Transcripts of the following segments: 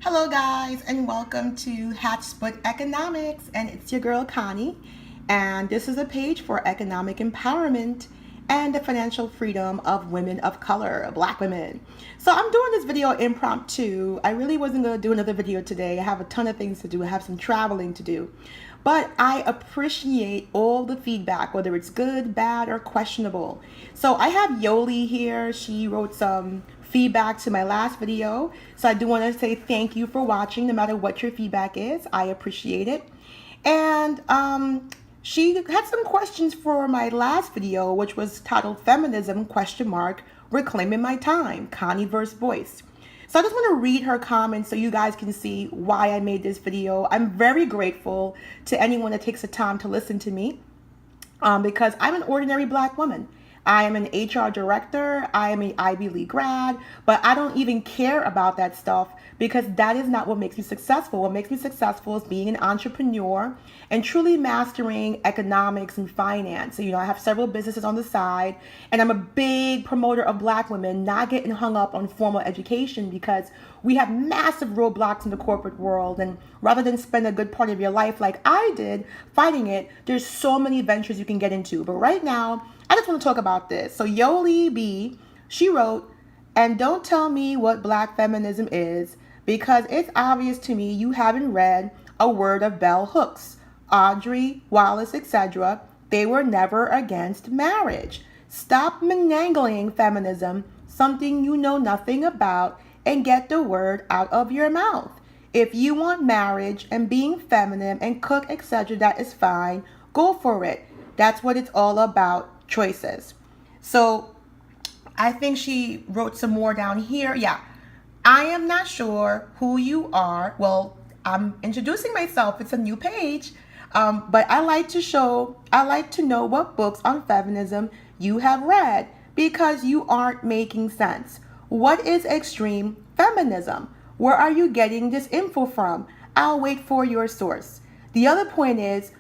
Hello guys and welcome to Hatch Split Economics, and it's your girl Connie, and this is a page for economic empowerment and the financial freedom of women of color, black women. So I'm doing this video impromptu. I really wasn't going to do another video today. I have a ton of things to do. I have some traveling to do. But I appreciate all the feedback, whether it's good, bad, or questionable. So I have Yoli here. She wrote some feedback to my last video. So I do want to say thank you for watching, no matter what your feedback is. I appreciate it. And she had some questions for my last video, which was titled Feminism, Reclaiming My Time, Connie versus Boyce. So I just want to read her comments so you guys can see why I made this video. I'm very grateful to anyone that takes the time to listen to me because I'm an ordinary black woman. I am an HR director. I am an Ivy League grad, but I don't even care about that stuff because that is not what makes me successful. What makes me successful is being an entrepreneur and truly mastering economics and finance. So, I have several businesses on the side, and I'm a big promoter of black women not getting hung up on formal education because we have massive roadblocks in the corporate world. And rather than spend a good part of your life like I did fighting it, there's so many ventures you can get into. But right now, I just want to talk about this. So Yoli B, she wrote, "And don't tell me what black feminism is, because it's obvious to me you haven't read a word of bell hooks. Audrey, Wallace, etc. They were never against marriage. Stop menangling feminism, something you know nothing about, and get the word out of your mouth. If you want marriage and being feminine and cook, etc., that is fine. Go for it. That's what it's all about. Choices." So I think she wrote some more down here. Yeah. "I am not sure who you are." Well, I'm introducing myself. It's a new page. But I like to know what books on feminism you have read, because you aren't making sense. What is extreme feminism? Where are you getting this info from? I'll wait for your source. The other point is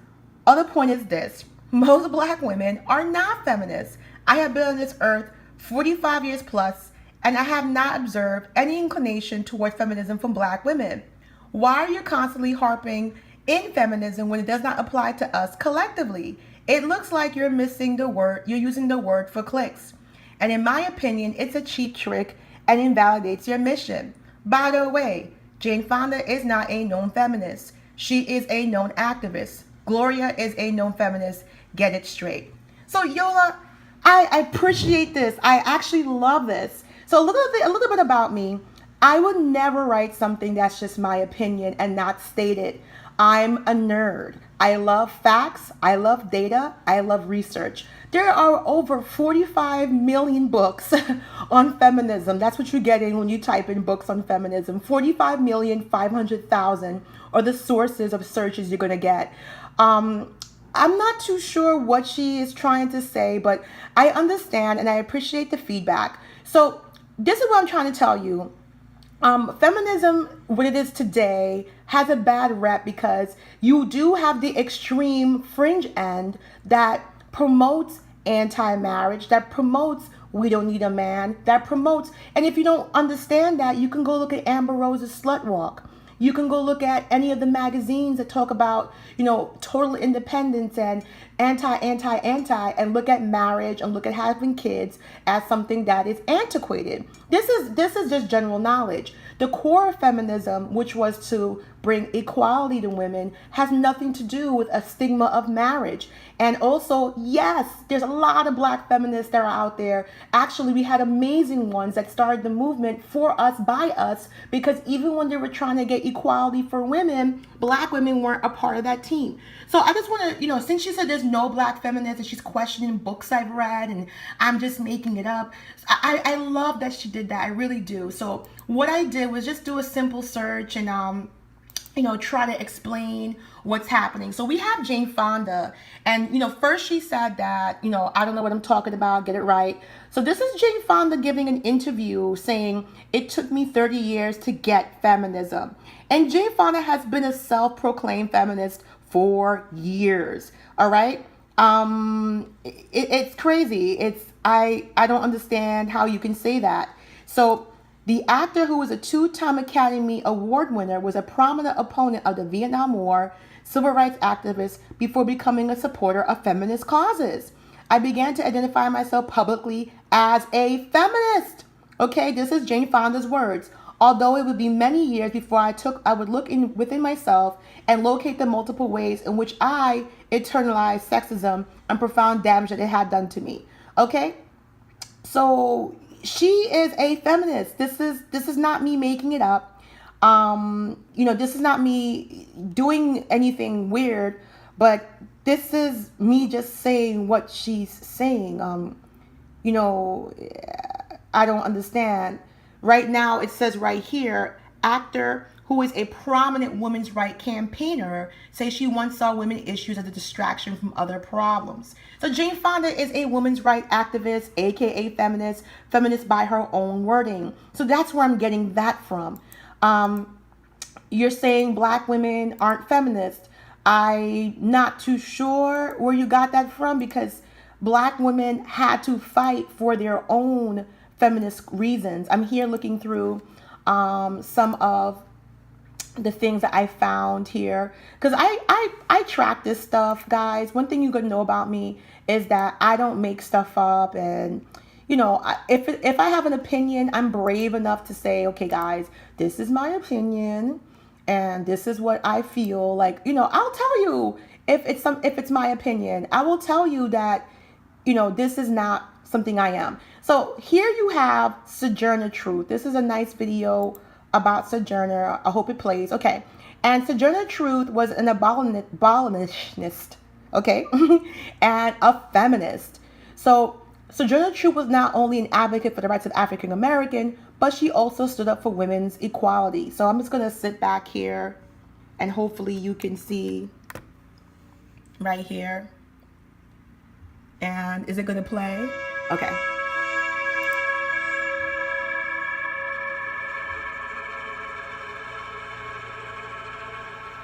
this. Most black women are not feminists. I have been on this earth 45 years plus, and I have not observed any inclination toward feminism from black women. Why are you constantly harping in feminism when it does not apply to us collectively? It looks like you're using the word for clicks. And in my opinion, it's a cheap trick and invalidates your mission. By the way, Jane Fonda is not a known feminist. She is a known activist. Gloria is a known feminist. Get it straight. So Yola, I appreciate this. I actually love this. So a little bit about me. I would never write something that's just my opinion and not state it. I'm a nerd. I love facts. I love data. I love research. There are over 45 million books on feminism. That's what you're getting when you type in books on feminism. 45,500,000 are the sources of searches you're going to get. I'm not too sure what she is trying to say, but I understand and I appreciate the feedback. So this is what I'm trying to tell you. Feminism, what it is today, has a bad rep because you do have the extreme fringe end that promotes anti-marriage, that promotes we don't need a man, that promotes, and if you don't understand that, you can go look at Amber Rose's Slut Walk. You can go look at any of the magazines that talk about, total independence and anti, and look at marriage and look at having kids as something that is antiquated. This is just general knowledge. The core of feminism, which was to bring equality to women, has nothing to do with a stigma of marriage. And also, yes, there's a lot of black feminists that are out there. Actually, we had amazing ones that started the movement for us, by us, because even when they were trying to get equality for women, black women weren't a part of that team. So I just want to, since she said there's no black feminists and she's questioning books I've read and I'm just making it up, I love that she did that. I really do. So what I did was just do a simple search and try to explain what's happening. So we have Jane Fonda, and first she said that I don't know what I'm talking about, get it right. So this is Jane Fonda giving an interview saying it took me 30 years to get feminism. And Jane Fonda has been a self-proclaimed feminist for years. All right. It's crazy. I don't understand how you can say that. So The actor, who was a two-time Academy Award winner, was a prominent opponent of the Vietnam War, civil rights activist before becoming a supporter of feminist causes. I began to identify myself publicly as a feminist. Okay, this is Jane Fonda's words. Although it would be many years before I would look within myself and locate the multiple ways in which I internalized sexism and profound damage that it had done to me. Okay, so she is a feminist. This is not me making it up. This is not me doing anything weird, but this is me just saying what she's saying. You know, I don't understand. Right now, it says right here, actor who is a prominent women's right campaigner says she once saw women issues as a distraction from other problems. So Jane Fonda is a women's right activist, aka feminist by her own wording. So that's where I'm getting that from. You're saying black women aren't feminists. I'm not too sure where you got that from, because black women had to fight for their own feminist reasons. I'm here looking through some of the things that I found here, because I track this stuff, guys. One thing you gotta know about me is that I don't make stuff up, and if I have an opinion, I'm brave enough to say, okay, guys, this is my opinion, and this is what I feel like. I'll tell you if it's my opinion. I will tell you that this is not something I am. So here you have Sojourner Truth. This is a nice video about Sojourner. I hope it plays. Okay. And Sojourner Truth was an abolitionist, okay, and a feminist. So Sojourner Truth was not only an advocate for the rights of African American, but she also stood up for women's equality. So I'm just going to sit back here, and hopefully you can see right here. And is it going to play? Okay.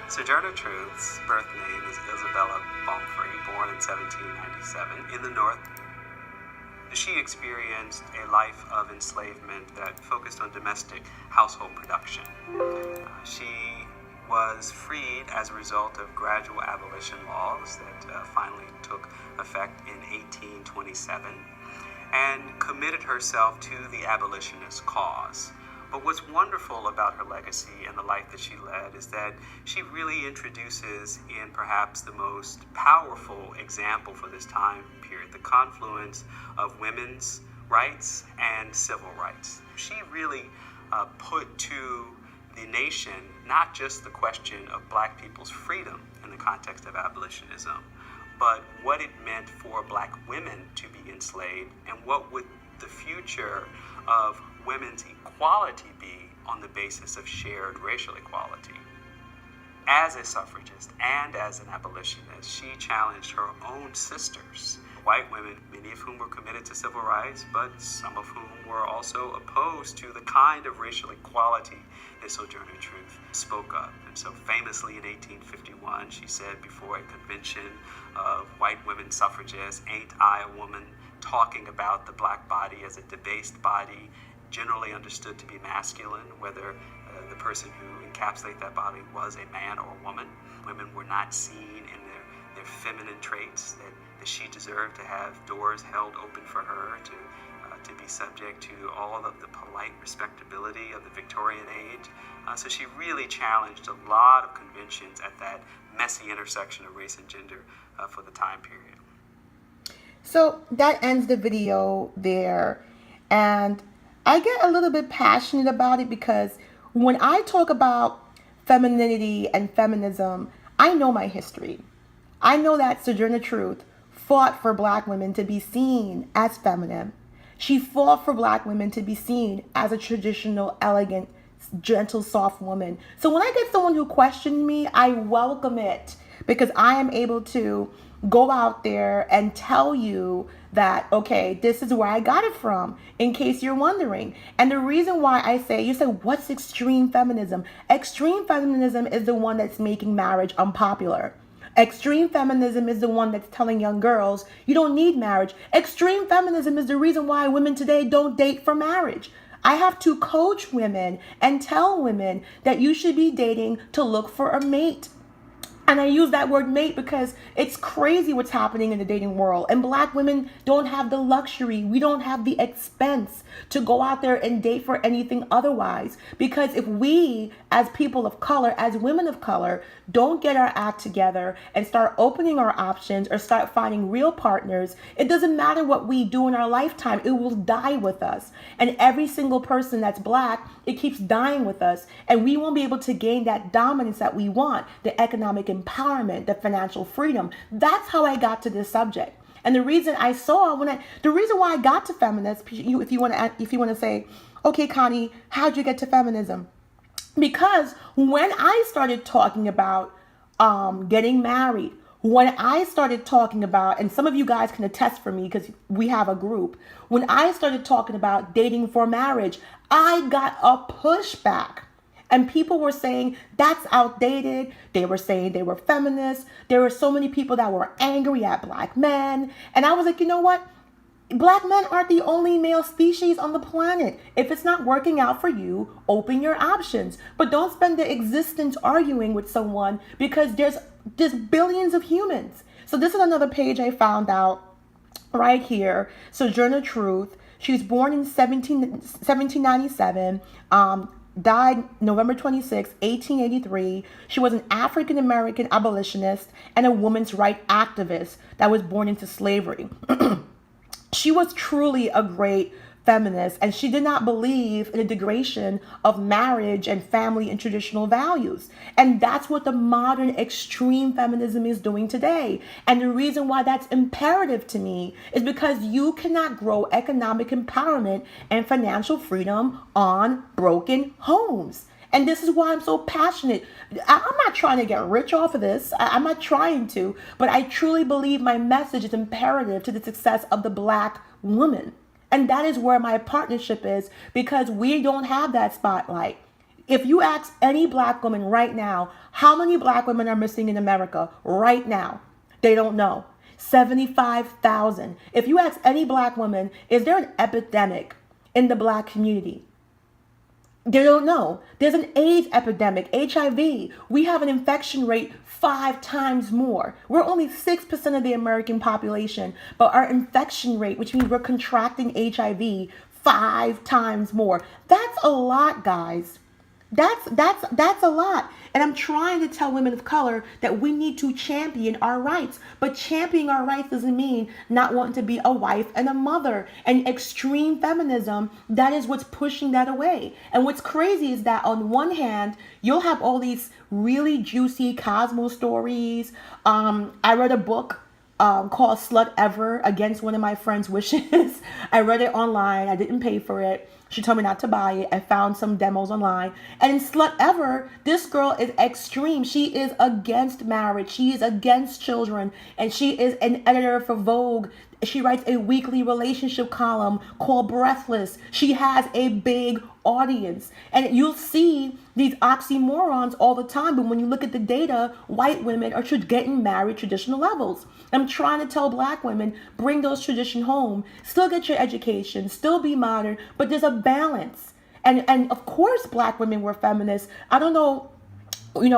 Sojourner Truth's birth name is Isabella Baumfree, born in 1797 in the North. She experienced a life of enslavement that focused on domestic household production. She was freed as a result of gradual abolition laws that finally took effect in 1827, and committed herself to the abolitionist cause. But what's wonderful about her legacy and the life that she led is that she really introduces in perhaps the most powerful example for this time period the confluence of women's rights and civil rights. She really put to the nation not just the question of black people's freedom in the context of abolitionism, but what it meant for black women to be enslaved, and what would the future of women's equality be on the basis of shared racial equality. As a suffragist and as an abolitionist, she challenged her own sisters, white women, many of whom were committed to civil rights, but some of whom were also opposed to the kind of racial equality that Sojourner Truth spoke of. And so famously in 1851, she said before a convention of white women suffragists, "Ain't I a woman?" talking about the black body as a debased body, generally understood to be masculine, whether the person who encapsulated that body was a man or a woman. Women were not seen in their feminine traits, that she deserved to have doors held open for her, to be subject to all of the polite respectability of the Victorian age. So she really challenged a lot of conventions at that messy intersection of race and gender for the time period. So that ends the video there. And I get a little bit passionate about it because when I talk about femininity and feminism, I know my history. I know that Sojourner Truth fought for black women to be seen as feminine. She fought for black women to be seen as a traditional, elegant, gentle, soft woman. So when I get someone who questions me, I welcome it, because I am able to go out there and tell you that, okay, this is where I got it from, in case you're wondering. And the reason why I say, you say, what's extreme feminism? Extreme feminism is the one that's making marriage unpopular. Extreme feminism is the one that's telling young girls, you don't need marriage. Extreme feminism is the reason why women today don't date for marriage. I have to coach women and tell women that you should be dating to look for a mate. And I use that word mate because it's crazy what's happening in the dating world. And black women don't have the luxury. We don't have the expense to go out there and date for anything otherwise. Because if we, as people of color, as women of color, don't get our act together and start opening our options or start finding real partners, it doesn't matter what we do in our lifetime. It will die with us. And every single person that's black, it keeps dying with us. And we won't be able to gain that dominance that we want, the economic empowerment, the financial freedom. That's how I got to this subject. And the reason the reason why I got to feminism, if you want to say, okay, Connie, how'd you get to feminism? Because when I started talking about getting married, when I started talking about, and some of you guys can attest for me because we have a group, when I started talking about dating for marriage, I got a pushback. And people were saying that's outdated. They were saying they were feminists. There were so many people that were angry at black men. And I was like, you know what? Black men aren't the only male species on the planet. If it's not working out for you, open your options. But don't spend the existence arguing with someone because there's billions of humans. So this is another page I found out right here. Sojourner Truth. She was born in 1797. Died November 26, 1883. She was an African-American abolitionist and a women's rights activist that was born into slavery. She was truly a great feminist, and she did not believe in the degradation of marriage and family and traditional values. And that's what the modern extreme feminism is doing today. And the reason why that's imperative to me is because you cannot grow economic empowerment and financial freedom on broken homes. And this is why I'm so passionate. I'm not trying to get rich off of this. I'm not trying to, but I truly believe my message is imperative to the success of the black woman. And that is where my partnership is, because we don't have that spotlight. If you ask any black woman right now, how many black women are missing in America right now? They don't know. 75,000. If you ask any black woman, is there an epidemic in the black community? They don't know. There's an AIDS epidemic, HIV. We have an infection rate 5 times more. We're only 6% of the American population, but our infection rate, which means we're contracting HIV 5 times more. That's a lot, guys. That's a lot. And I'm trying to tell women of color that we need to champion our rights. But championing our rights doesn't mean not wanting to be a wife and a mother. And extreme feminism, that is what's pushing that away. And what's crazy is that on one hand, you'll have all these really juicy Cosmo stories. I read a book called Slut Ever against one of my friend's wishes. I read it online. I didn't pay for it. She told me not to buy it. I found some demos online. And in Slut Ever, this girl is extreme. She is against marriage. She is against children. And she is an editor for Vogue. She writes a weekly relationship column called Breathless. She has a big audience. And you'll see these oxymorons all the time. But when you look at the data, white women are getting married traditional levels. I'm trying to tell black women, bring those traditions home. Still get your education. Still be modern. But there's a balance. And of course, black women were feminists. I don't know.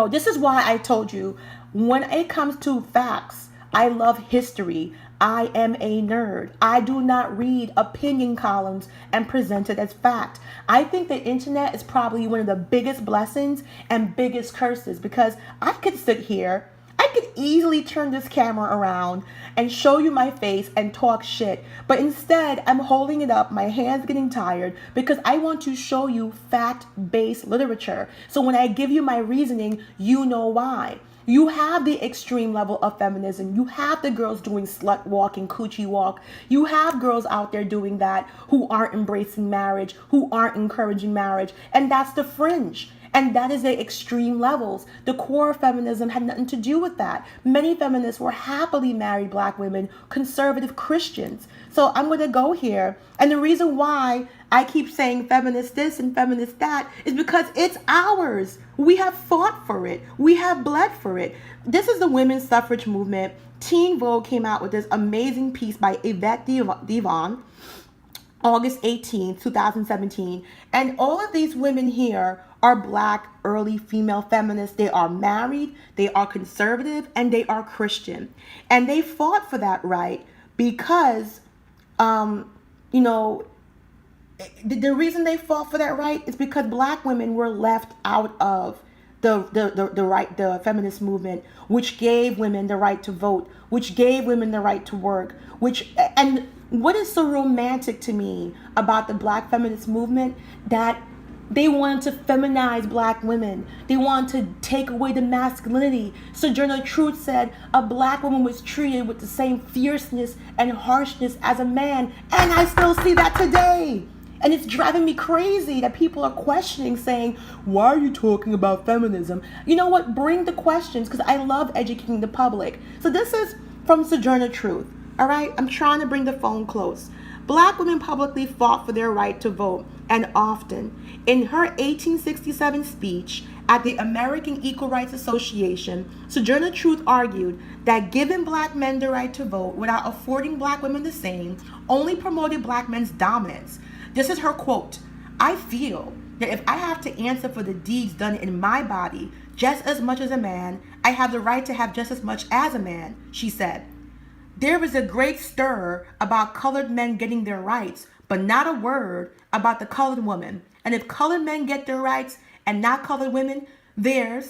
This is why I told you, when it comes to facts, I love history. I am a nerd. I do not read opinion columns and present it as fact. I think the internet is probably one of the biggest blessings and biggest curses, because I could sit here, I could easily turn this camera around and show you my face and talk shit. But instead, I'm holding it up, my hand's getting tired, because I want to show you fact-based literature. So when I give you my reasoning, you know why. You have the extreme level of feminism. You have the girls doing slut walk and coochie walk. You have girls out there doing that who aren't embracing marriage, who aren't encouraging marriage. And that's the fringe. And that is the extreme levels. The core feminism had nothing to do with that. Many feminists were happily married black women, conservative Christians. So I'm going to go here. And the reason why I keep saying feminist this and feminist that is because it's ours. We have fought for it. We have bled for it. This is the women's suffrage movement. Teen Vogue came out with this amazing piece by Yvette Devon. August 18th, 2017. And all of these women here are black early female feminists. They are married, they are conservative, and they are Christian. And they fought for that right because, you know, the reason they fought for that right is because black women were left out of the feminist movement, which gave women the right to vote, which gave women the right to work, and what is so romantic to me about the black feminist movement, that they wanted to feminize black women. They wanted to take away the masculinity. Sojourner Truth said a black woman was treated with the same fierceness and harshness as a man. And I still see that today. And it's driving me crazy that people are questioning, saying, why are you talking about feminism? You know what? Bring the questions, because I love educating the public. So this is from Sojourner Truth. All right? I'm trying to bring the phone close. Black women publicly fought for their right to vote, and often. In her 1867 speech at the American Equal Rights Association, Sojourner Truth argued that giving black men the right to vote without affording black women the same only promoted black men's dominance. This is her quote: "I feel that if I have to answer for the deeds done in my body just as much as a man, I have the right to have just as much as a man," she said. There is a great stir about colored men getting their rights, but not a word about the colored woman. And if colored men get their rights and not colored women, you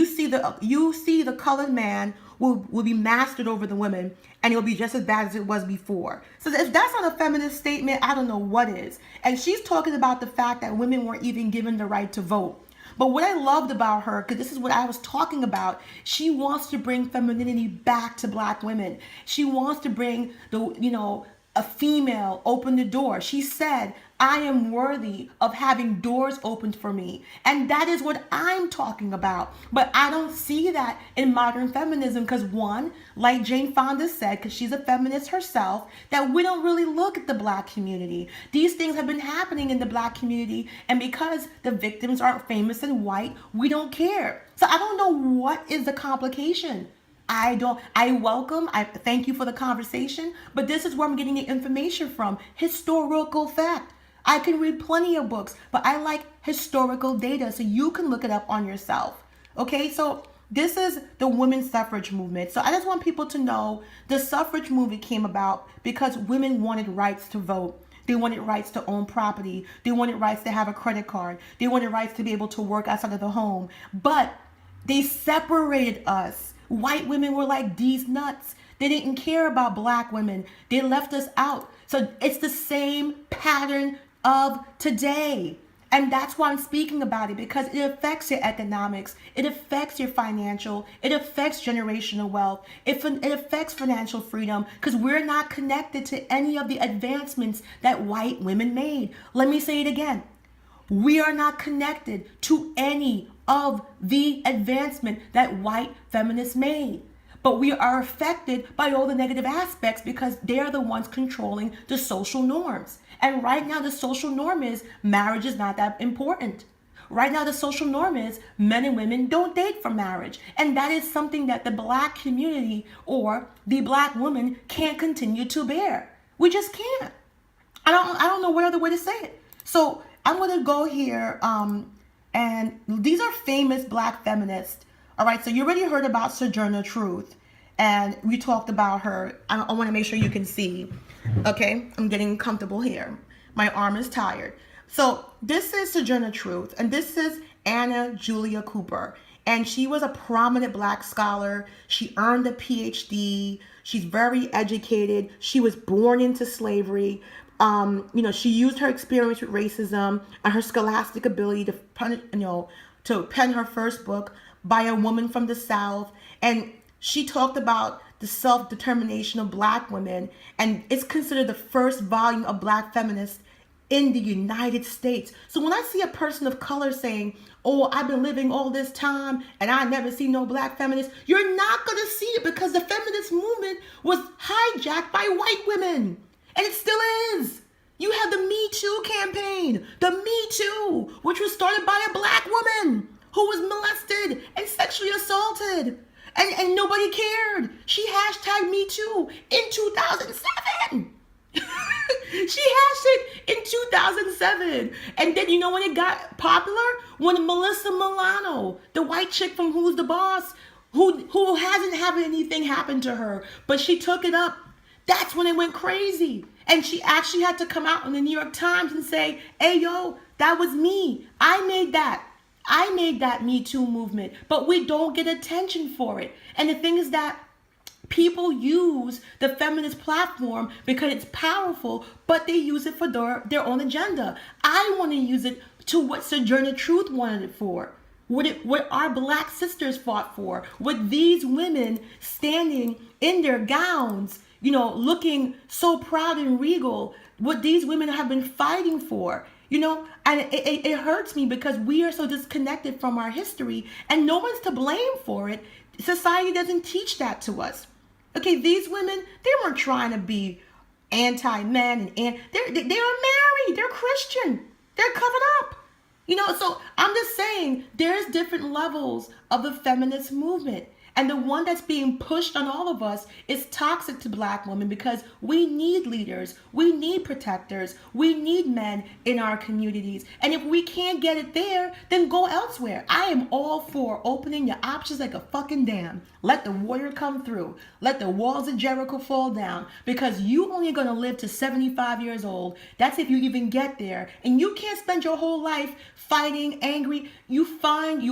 see the colored man will be mastered over the women, and it will be just as bad as it was before. So if that's not a feminist statement, I don't know what is. And she's talking about the fact that women weren't even given the right to vote. But what I loved about her, because this is what I was talking about, she wants to bring femininity back to black women. She wants to bring a female open the door. She said, I am worthy of having doors opened for me. And that is what I'm talking about. But I don't see that in modern feminism because, one, like Jane Fonda said, because she's a feminist herself, that we don't really look at the black community. These things have been happening in the black community, and because the victims aren't famous and white, we don't care. So I don't know what is the complication. I thank you for the conversation, but this is where I'm getting the information from. Historical fact. I can read plenty of books, but I like historical data so you can look it up on yourself. Okay, so this is the women's suffrage movement. So I just want people to know the suffrage movement came about because women wanted rights to vote. They wanted rights to own property. They wanted rights to have a credit card. They wanted rights to be able to work outside of the home. But they separated us. White women were like, these nuts. They didn't care about black women. They left us out. So it's the same pattern of today. And that's why I'm speaking about it, because it affects your economics. It affects your financial. It affects generational wealth. It affects financial freedom, because we're not connected to any of the advancements that white women made. Let me say it again. We are not connected to any of the advancement that white feminists made. But we are affected by all the negative aspects because they're the ones controlling the social norms. And right now the social norm is marriage is not that important. Right now the social norm is men and women don't date for marriage. And that is something that the black community or the black woman can't continue to bear. We just can't. I don't know what other way to say it. So I'm going to go here, and these are famous black feminists. All right, so you already heard about Sojourner Truth, and we talked about her. I want to make sure you can see. Okay, I'm getting comfortable here. My arm is tired. So this is Sojourner Truth, and this is Anna Julia Cooper. And she was a prominent black scholar. She earned a PhD. She's very educated. She was born into slavery. She used her experience with racism and her scholastic ability to pen her first book by a woman from the South. And she talked about the self-determination of black women. And it's considered the first volume of black feminists in the United States. So when I see a person of color saying, oh, I've been living all this time and I never see no black feminists, you're not going to see it because the feminist movement was hijacked by white women. And it still is. You have the Me Too campaign, the Me Too, which was started by a black woman who was molested and sexually assaulted. And nobody cared. She hashtag Me Too in 2007. She hashed it in 2007. And then you know when it got popular? When Melissa Milano, the white chick from Who's the Boss, who hasn't had anything happen to her, but she took it up. That's when it went crazy. And she actually had to come out in the New York Times and say, hey, yo, that was me. I made that Me Too movement, but we don't get attention for it. And the thing is that people use the feminist platform because it's powerful, but they use it for their own agenda. I want to use it to what Sojourner Truth wanted it for. What our black sisters fought for. What these women standing in their gowns, looking so proud and regal. What these women have been fighting for. And it hurts me because we are so disconnected from our history and no one's to blame for it. Society doesn't teach that to us. Okay, these women, they weren't trying to be anti-men and they're married, they're Christian, they're covered up. So I'm just saying there's different levels of the feminist movement. And the one that's being pushed on all of us is toxic to black women because we need leaders, we need protectors, we need men in our communities. And if we can't get it there, then go elsewhere. I am all for opening your options like a fucking dam. Let the water come through. Let the walls of Jericho fall down because you only going to live to 75 years old. That's if you even get there. And you can't spend your whole life fighting, angry. You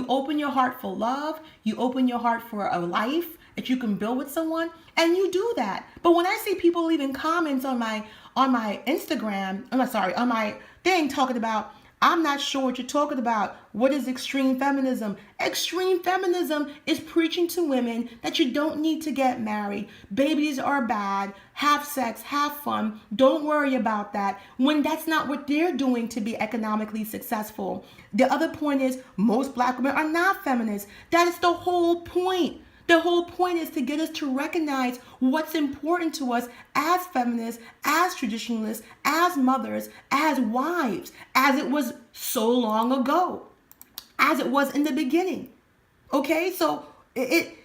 open your heart for love. You open your heart for a life that you can build with someone, and you do that. But when I see people leaving comments on my Instagram, on my thing talking about, I'm not sure what you're talking about. What is extreme feminism? Extreme feminism is preaching to women that you don't need to get married. Babies are bad. Have sex, have fun. Don't worry about that. When that's not what they're doing to be economically successful. The other point is most black women are not feminists. That is the whole point. The whole point is to get us to recognize what's important to us as feminists, as traditionalists, as mothers, as wives, as it was so long ago, as it was in the beginning. Okay, so it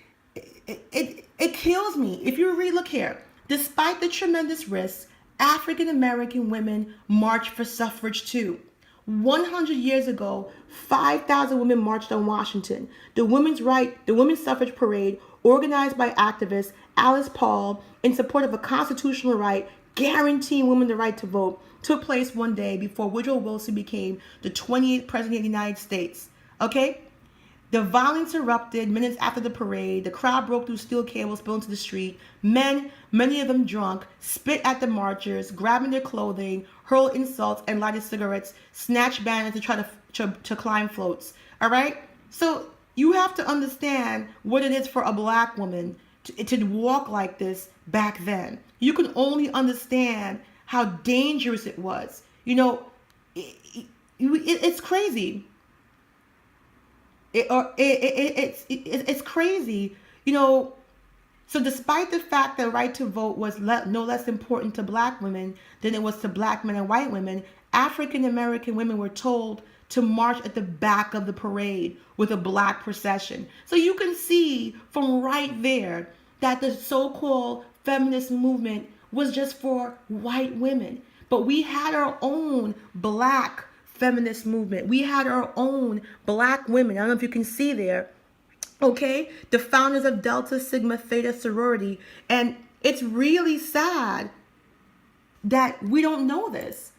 kills me. If you read, look here, despite the tremendous risks, African American women marched for suffrage too. 100 years ago, 5,000 women marched on Washington. The women's suffrage parade, organized by activist Alice Paul in support of a constitutional right guaranteeing women the right to vote, took place one day before Woodrow Wilson became the 28th president of the United States. Okay? The violence erupted minutes after the parade. The crowd broke through steel cables, spilled into the street. Men, many of them drunk, spit at the marchers, grabbing their clothing, hurled insults, and lighted cigarettes, snatched banners to try to climb floats. All right? So you have to understand what it is for a black woman to walk like this back then. You can only understand how dangerous it was. It's crazy. It's crazy, So despite the fact that right to vote was no less important to black women than it was to black men and white women, African American women were told to march at the back of the parade with a black procession. So you can see from right there that the so-called feminist movement was just for white women. But we had our own black feminist movement. We had our own black women. I don't know if you can see there. Okay, the founders of Delta Sigma Theta sorority. And it's really sad that we don't know this.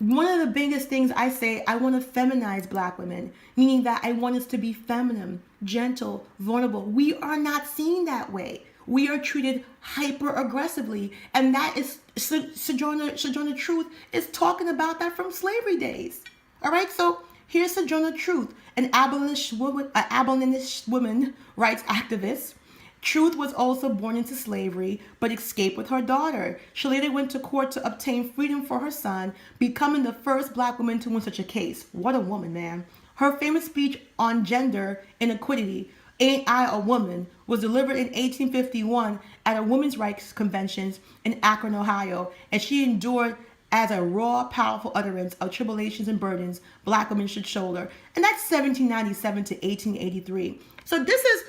One of the biggest things I say, I want to feminize black women, meaning that I want us to be feminine, gentle, vulnerable. We are not seen that way. We are treated hyper aggressively. And that is, Sojourner Truth is talking about that from slavery days. All right, so here's Sojourner Truth, an abolitionist woman rights activist. Truth was also born into slavery, but escaped with her daughter. She later went to court to obtain freedom for her son, becoming the first black woman to win such a case. What a woman, man. Her famous speech on gender inequality, Ain't I a Woman, was delivered in 1851 at a women's rights convention in Akron, Ohio, and she endured as a raw, powerful utterance of tribulations and burdens black women should shoulder. And that's 1797 to 1883. So this is,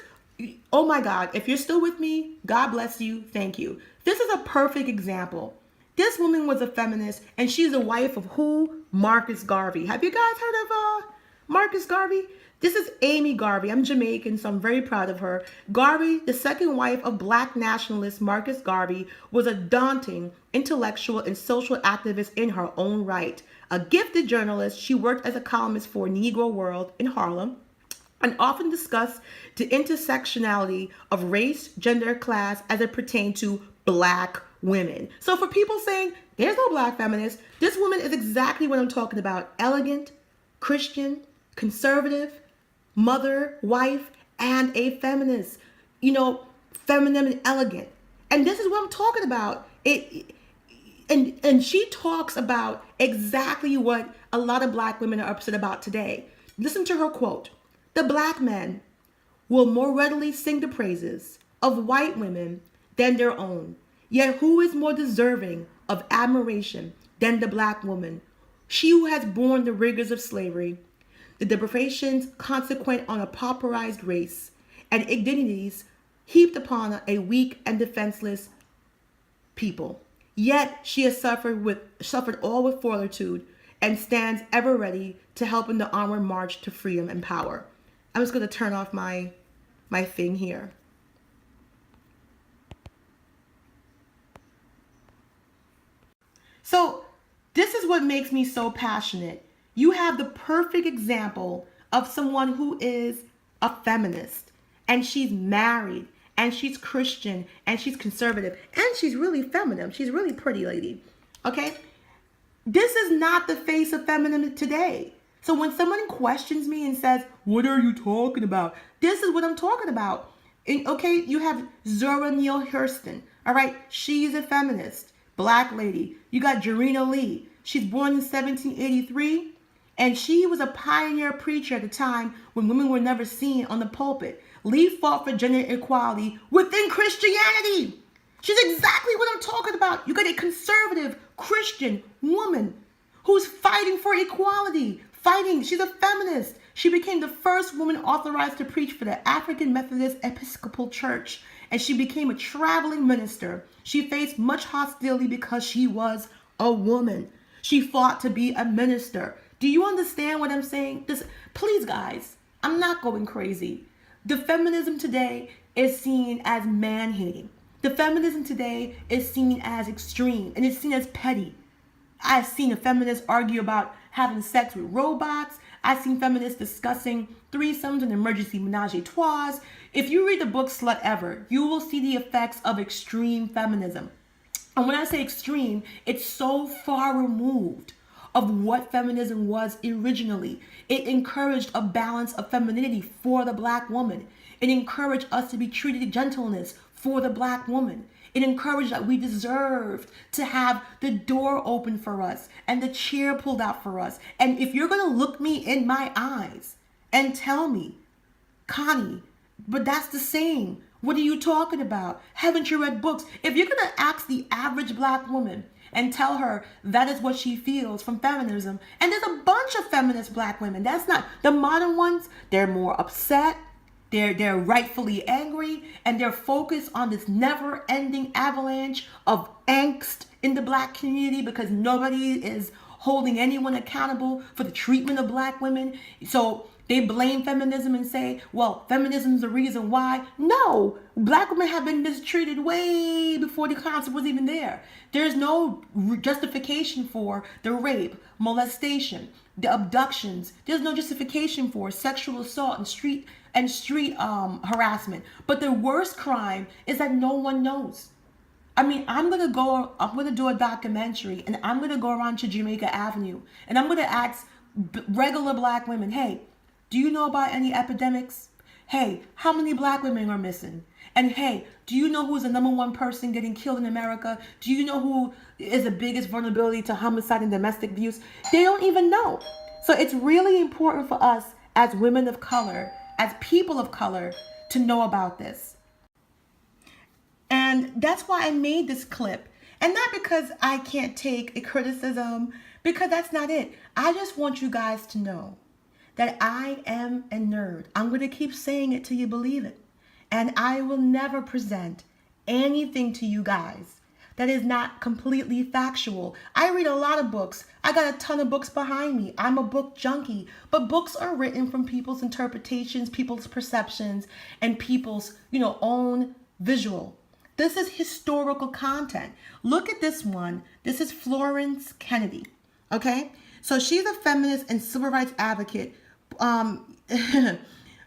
oh my God, if you're still with me, God bless you, thank you. This is a perfect example. This woman was a feminist, and she's the wife of who? Marcus Garvey. Have you guys heard of Marcus Garvey? This is Amy Garvey. I'm Jamaican, so I'm very proud of her. Garvey, the second wife of Black nationalist Marcus Garvey, was a daunting intellectual and social activist in her own right. A gifted journalist, she worked as a columnist for Negro World in Harlem and often discussed the intersectionality of race, gender, class as it pertained to Black women. So for people saying there's no Black feminist, this woman is exactly what I'm talking about. Elegant, Christian, conservative, mother, wife, and a feminist. You know, feminine and elegant. And this is what I'm talking about. And she talks about exactly what a lot of Black women are upset about today. Listen to her quote. The Black men will more readily sing the praises of white women than their own. Yet who is more deserving of admiration than the Black woman? She who has borne the rigors of slavery, the deprivations consequent on a pauperized race, and indignities heaped upon a weak and defenseless people. Yet she has suffered all with fortitude and stands ever ready to help in the onward march to freedom and power. I'm just going to turn off my thing here. So this is what makes me so passionate. You have the perfect example of someone who is a feminist, and she's married, and she's Christian, and she's conservative, and she's really feminine. She's a really pretty lady. Okay? This is not the face of feminism today. So when someone questions me and says, what are you talking about? This is what I'm talking about. And, okay, you have Zora Neale Hurston. All right? She's a feminist. Black lady. You got Jarena Lee. She's born in 1783. And she was a pioneer preacher at a time when women were never seen on the pulpit. Lee fought for gender equality within Christianity. She's exactly what I'm talking about. You got a conservative Christian woman who's fighting for equality. She's a feminist. She became the first woman authorized to preach for the African Methodist Episcopal Church. And she became a traveling minister. She faced much hostility because she was a woman. She fought to be a minister. Do you understand what I'm saying? Please, guys, I'm not going crazy. The feminism today is seen as man-hating. The feminism today is seen as extreme, and it's seen as petty. I've seen a feminist argue about having sex with robots. I've seen feminists discussing threesomes and emergency menage a trois. If you read the book Slut Ever, you will see the effects of extreme feminism. And when I say extreme, it's so far removed of what feminism was originally. It encouraged a balance of femininity for the Black woman. It encouraged us to be treated with gentleness for the Black woman. It encouraged that we deserved to have the door open for us and the chair pulled out for us. And if you're going to look me in my eyes and tell me, Connie, but that's the same. What are you talking about? Haven't you read books? If you're going to ask the average Black woman and tell her that is what she feels from feminism, and there's a bunch of feminist Black women. That's not the modern ones. They're more upset. They're rightfully angry, and they're focused on this never-ending avalanche of angst in the Black community because nobody is holding anyone accountable for the treatment of Black women. So they blame feminism and say, well, feminism is the reason why. No, Black women have been mistreated way before the concept was even there. There's no justification for the rape, molestation, the abductions. There's no justification for sexual assault and street harassment. But the worst crime is that no one knows. I mean, I'm going to do a documentary, and I'm going to go around to Jamaica Avenue, and I'm going to ask regular Black women, hey, do you know about any epidemics? Hey, how many Black women are missing? And hey, do you know who's the number one person getting killed in America? Do you know who is the biggest vulnerability to homicide and domestic abuse? They don't even know. So it's really important for us as women of color, as people of color, to know about this. And that's why I made this clip. And not because I can't take a criticism, because that's not it. I just want you guys to know that I am a nerd. I'm going to keep saying it till you believe it. And I will never present anything to you guys that is not completely factual. I read a lot of books. I got a ton of books behind me. I'm a book junkie. But books are written from people's interpretations, people's perceptions, and people's, own visual. This is historical content. Look at this one. This is Florence Kennedy. Okay? So she's a feminist and civil rights advocate.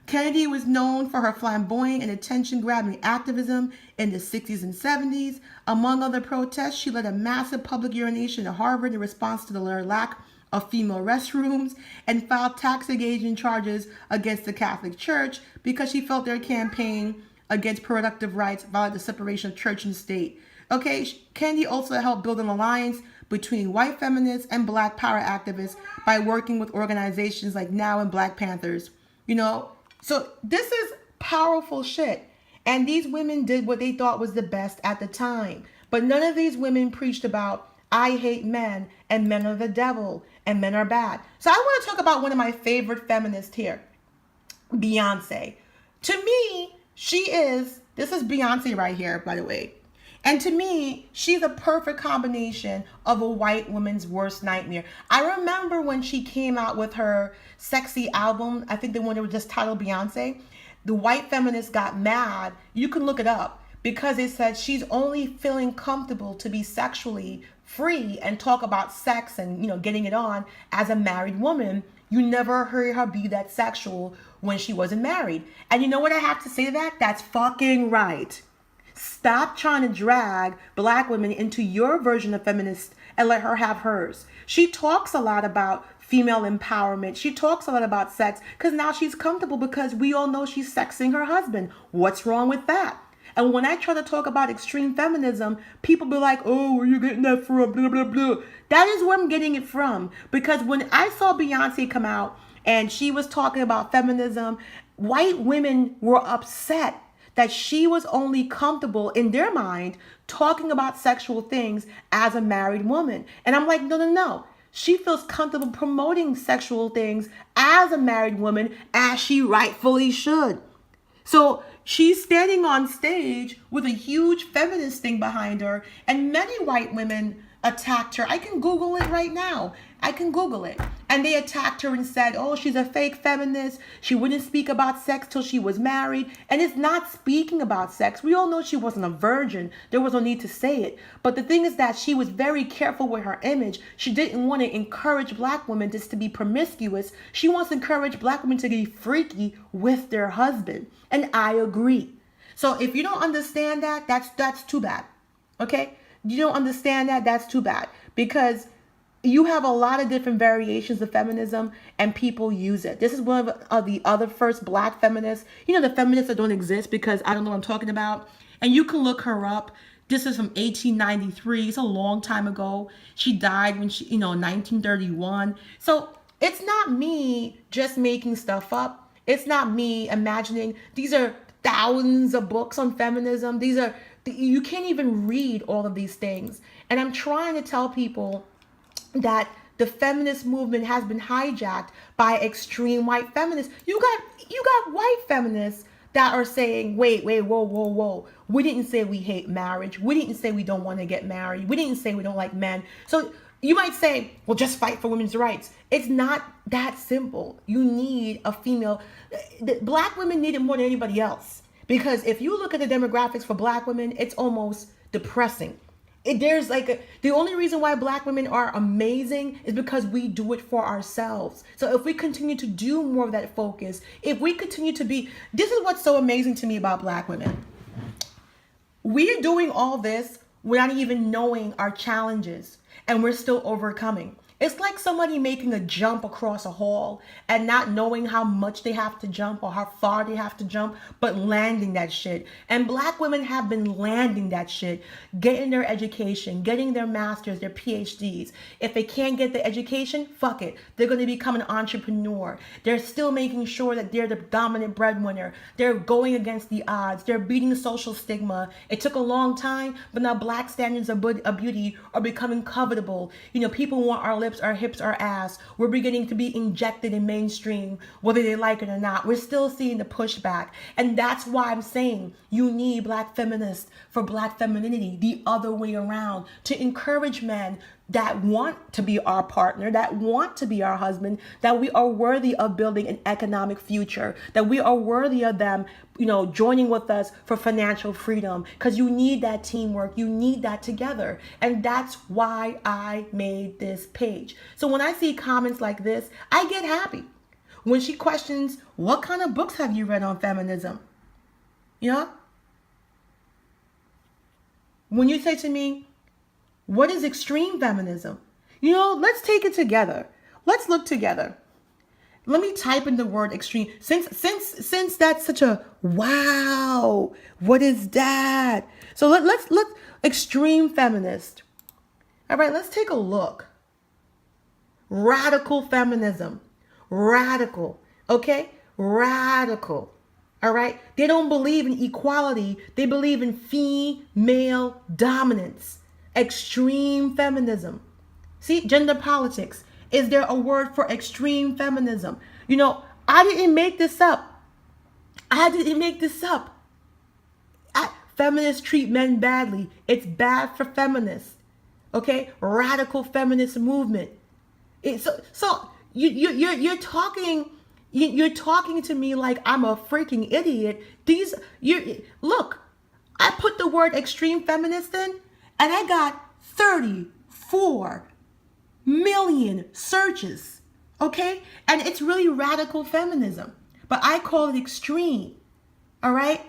Kennedy was known for her flamboyant and attention-grabbing activism in the 60s and 70s. Among other protests, she led a massive public urination at Harvard in response to the lack of female restrooms and filed tax evasion charges against the Catholic Church because she felt their campaign against reproductive rights violated the separation of church and state. Okay, Kennedy also helped build an alliance between white feminists and black power activists by working with organizations like NOW and Black Panthers. So this is powerful shit. And these women did what they thought was the best at the time. But none of these women preached about, I hate men, and men are the devil, and men are bad. So I want to talk about one of my favorite feminists here, Beyonce. To me, this is Beyonce right here, by the way. And to me, she's a perfect combination of a white woman's worst nightmare. I remember when she came out with her sexy album, I think the one that was just titled Beyonce, the white feminists got mad. You can look it up because it said she's only feeling comfortable to be sexually free and talk about sex and, getting it on as a married woman. You never heard her be that sexual when she wasn't married. And you know what I have to say to that? That's fucking right. Stop trying to drag black women into your version of feminist and let her have hers. She talks a lot about female empowerment. She talks a lot about sex because now she's comfortable because we all know she's sexing her husband. What's wrong with that? And when I try to talk about extreme feminism, people be like, oh, where are you getting that from? Blah, blah, blah. That is where I'm getting it from. Because when I saw Beyonce come out and she was talking about feminism, white women were upset that she was only comfortable in their mind talking about sexual things as a married woman. And I'm like, no. She feels comfortable promoting sexual things as a married woman, as she rightfully should. So she's standing on stage with a huge feminist thing behind her, and many white women attacked her. I can Google it right now. I can Google it. And they attacked her and said, oh, she's a fake feminist. She wouldn't speak about sex till she was married. And it's not speaking about sex. We all know she wasn't a virgin. There was no need to say it. But the thing is that she was very careful with her image. She didn't want to encourage black women just to be promiscuous. She wants to encourage black women to be freaky with their husband. And I agree. So if you don't understand that, that's too bad. Okay? You don't understand that, that's too bad. Because you have a lot of different variations of feminism and people use it. This is one of the other first black feminists. The feminists that don't exist because I don't know what I'm talking about. And you can look her up. This is from 1893. It's a long time ago. She died when she, 1931. So it's not me just making stuff up. It's not me imagining. These are thousands of books on feminism. You can't even read all of these things. And I'm trying to tell people that the feminist movement has been hijacked by extreme white feminists. You got white feminists that are saying, wait, whoa. We didn't say we hate marriage. We didn't say we don't want to get married. We didn't say we don't like men. So you might say, well, just fight for women's rights. It's not that simple. You need a female. Black women need it more than anybody else. Because if you look at the demographics for black women, it's almost depressing. The only reason why black women are amazing is because we do it for ourselves. So if we continue to do more of that focus, if we continue to be, this is what's so amazing to me about black women. We're doing all this without even knowing our challenges, and we're still overcoming. It's like somebody making a jump across a hall and not knowing how much they have to jump or how far they have to jump, but landing that shit. And black women have been landing that shit, getting their education, getting their masters, their PhDs. If they can't get the education, fuck it. They're going to become an entrepreneur. They're still making sure that they're the dominant breadwinner. They're going against the odds. They're beating social stigma. It took a long time, but now black standards of beauty are becoming covetable. People want our lips, our hips, our ass. We're beginning to be injected in mainstream, whether they like it or not. We're still seeing the pushback. And that's why I'm saying you need black feminists for black femininity the other way around, to encourage men that want to be our partner, that want to be our husband, that we are worthy of building an economic future, that we are worthy of them, joining with us for financial freedom, because you need that teamwork, you need that together. And that's why I made this page. So when I see comments like this, I get happy. When she questions, what kind of books have you read on feminism? When you say to me, what is extreme feminism? Let's take it together. Let's look together. Let me type in the word extreme. Since that's such a wow, what is that? So let's extreme feminist. All right, let's take a look. Radical feminism. Radical. Okay? Radical. All right? They don't believe in equality. They believe in female dominance. Extreme feminism. See, gender politics. Is there a word for extreme feminism? I didn't make this up. Feminists treat men badly. It's bad for feminists. Okay? Radical feminist movement. So you're talking to me like I'm a freaking idiot. Look, I put the word extreme feminist in, and I got 34 million searches, okay? And it's really radical feminism, but I call it extreme, all right?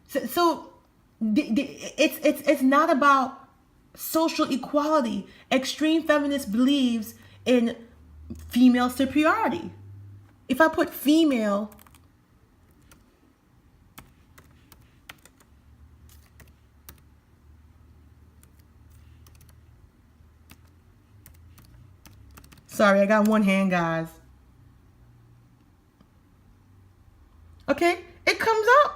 So it's not about social equality. Extreme feminist believes in female superiority. If I put female, sorry, I got one hand, guys. Okay, it comes up.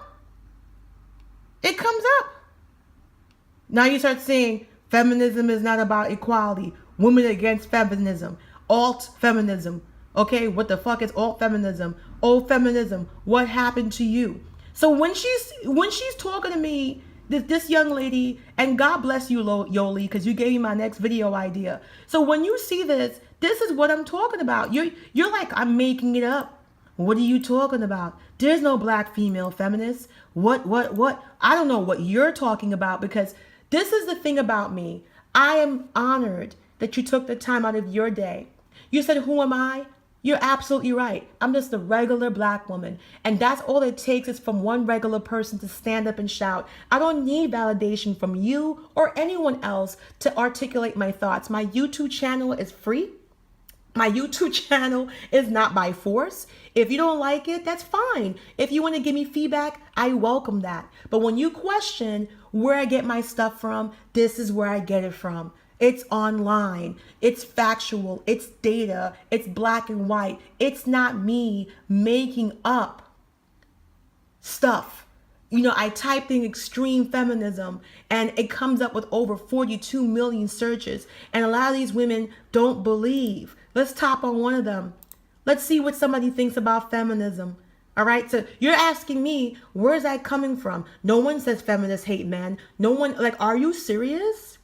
Now you start saying feminism is not about equality. Women against feminism. Alt feminism. Okay, what the fuck is alt feminism? Old feminism. What happened to you? So when she's talking to me, this young lady, and God bless you, Yoli, because you gave me my next video idea. So when you see this is what I'm talking about. You're like, I'm making it up. What are you talking about? There's no black female feminists. What? I don't know what you're talking about, because this is the thing about me. I am honored that you took the time out of your day. You said, who am I? You're absolutely right. I'm just a regular black woman. And that's all it takes, is from one regular person to stand up and shout. I don't need validation from you or anyone else to articulate my thoughts. My YouTube channel is free. My YouTube channel is not by force. If you don't like it, that's fine. If you want to give me feedback, I welcome that. But when you question where I get my stuff from, this is where I get it from. It's online. It's factual. It's data. It's black and white. It's not me making up stuff. I typed in extreme feminism and it comes up with over 42 million searches. And a lot of these women don't believe. Let's tap on one of them. Let's see what somebody thinks about feminism. All right. So you're asking me, where's that coming from? No one says feminists hate men. No one, are you serious?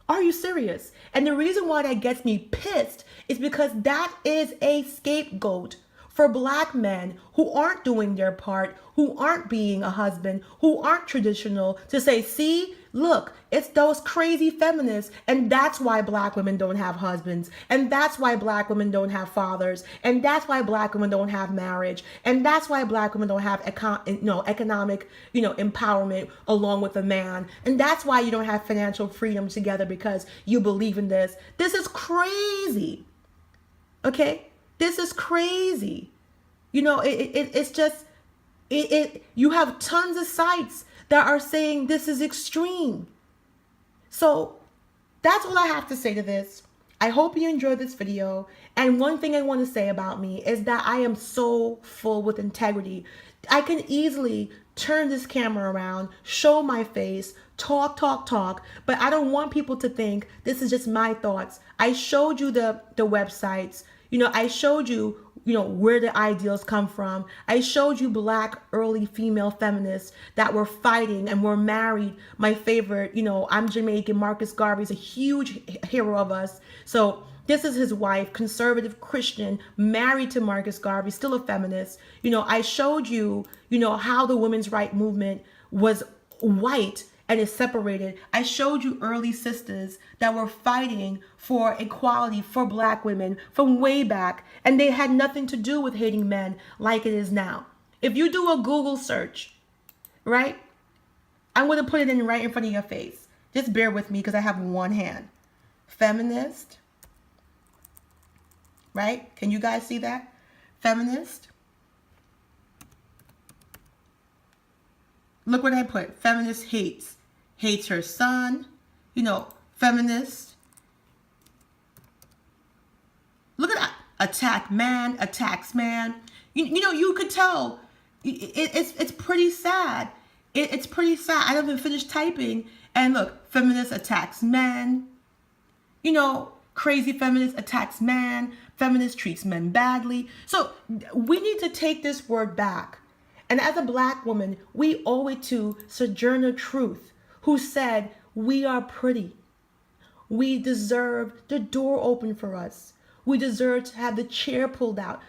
Are you serious? And the reason why that gets me pissed is because that is a scapegoat for black men who aren't doing their part, who aren't being a husband, who aren't traditional, to say, see, look, it's those crazy feminists, and that's why black women don't have husbands, and that's why black women don't have fathers, and that's why black women don't have marriage, and that's why black women don't have economic empowerment along with a man, and that's why you don't have financial freedom together, because you believe in this. This is crazy. Okay? This is crazy. It's just, you have tons of sites that are saying this is extreme. So that's all I have to say to this. I hope you enjoyed this video. And one thing I want to say about me is that I am so full with integrity. I can easily turn this camera around, show my face, talk, but I don't want people to think this is just my thoughts. I showed you the websites. I showed you, where the ideals come from. I showed you Black early female feminists that were fighting and were married. My favorite, I'm Jamaican, Marcus Garvey is a huge hero of us. So this is his wife, conservative Christian, married to Marcus Garvey, still a feminist. I showed you, how the women's right movement was white and is separated. I showed you early sisters that were fighting for equality for Black women from way back, and they had nothing to do with hating men like it is now. If you do a Google search, right, I'm going to put it in right in front of your face. Just bear with me because I have one hand. Feminist, right? Can you guys see that? Feminist. Look what I put. Feminist hates her son. Feminist. Look at that. Attack man, attacks man. You could tell. It's pretty sad. It's pretty sad. I haven't finished typing. And look, feminist attacks men. Crazy feminist attacks man. Feminist treats men badly. So we need to take this word back. And as a Black woman, we owe it to Sojourner Truth, who said, we are pretty. We deserve the door open for us. We deserve to have the chair pulled out